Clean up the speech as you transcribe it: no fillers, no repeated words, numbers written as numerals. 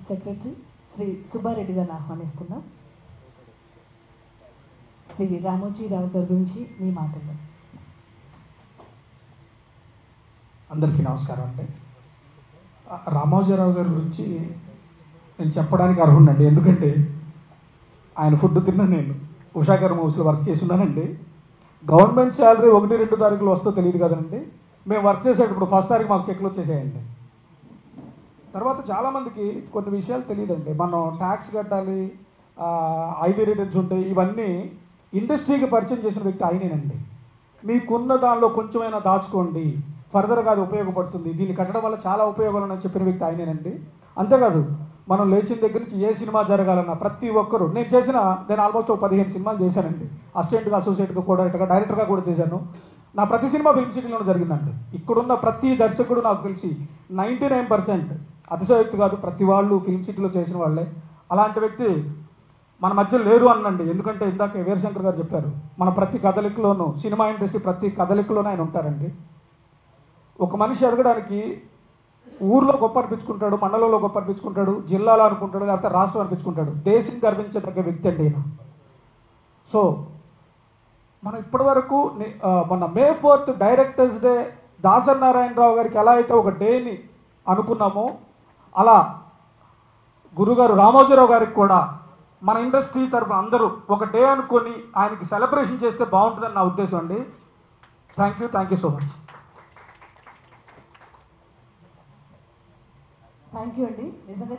Secretary Shri Subbareddy గారిని ఆహ్వానిస్తున్నాం. శ్రీ రామోజీరావు గారి గురించి మీ మాటల్లో. అందరికీ నమస్కారం అండి. రామోజీరావు గారి గురించి నేను చెప్పడానికి అర్హుండండి. ఎందుకంటే ఆయన ఫుడ్ తిన్నా నేను ఉషాకర్ మూవీస్లో వర్క్ చేసి ఉన్నానండి. గవర్నమెంట్ శాలరీ 1-2 తారీఖులు వస్తుందో తెలియదు కదండి. మేము వర్క్ చేసేటప్పుడు ఫస్ట్ తారీఖు మాకు చెక్లు వచ్చేసాయండి. తర్వాత చాలామందికి కొన్ని విషయాలు తెలియదండి. మనం ట్యాక్స్ కట్టాలి, ఐటీ రిటర్న్స్ ఉంటాయి, ఇవన్నీ ఇండస్ట్రీకి పరిచయం చేసిన వ్యక్తి ఆయనేనండి. మీకున్న దానిలో కొంచెమైనా దాచుకోండి, ఫర్దర్గా అది ఉపయోగపడుతుంది, దీన్ని కట్టడం వల్ల చాలా ఉపయోగాలు ఉన్నాయని చెప్పిన వ్యక్తి ఆయనేనండి. అంతేకాదు మనం లేచిన దగ్గర నుంచి ఏ సినిమా జరగాలన్నా ప్రతి ఒక్కరు నేను ఆల్మోస్ట్ 15 సినిమాలు చేశానండి. అసిస్టెంట్గా, అసోసియేట్గా, డైరెక్టర్గా కూడా చేశాను. నా ప్రతి సినిమా ఫిల్మ్ సిటీలోనే జరిగిందండి. ఇక్కడున్న ప్రతి దర్శకుడు నాకు తెలిసి 99% అతిశయోక్తి కాదు, ప్రతి వాళ్ళు ఫిల్మ్ సిటీలో చేసిన వాళ్ళే. అలాంటి వ్యక్తి మన మధ్య లేరు అనండి. ఎందుకంటే ఇందాక వీరశంకర్ గారు చెప్పారు, మన ప్రతి కదలికలోనూ, సినిమా ఇండస్ట్రీ ప్రతి కదలికలోనూ ఆయన ఉంటారండి. ఒక మనిషి ఎదగడానికి ఊర్లో గొప్ప అనిపించుకుంటాడు, మండలంలో గొప్ప అనిపించుకుంటాడు, జిల్లాలో అనుకుంటాడు, లేకపోతే రాష్ట్రం అనిపించుకుంటాడు. దేశం గర్వించదగ్గ వ్యక్తి అండి ఈయన. సో మనం ఇప్పటి వరకు మొన్న May 4th directors day Dasari Narayana Rao గారికి ఎలా అయితే ఒక డేని అనుకున్నామో, అలా గురుగారు రామోజీరావు గారికి కూడా మన ఇండస్ట్రీ తరఫున అందరూ ఒక డే అనుకొని ఆయనకి సెలబ్రేషన్ చేస్తే బాగుంటుందని నా ఉద్దేశం అండి. Thank you so much. Thank you అండి. నిజంగా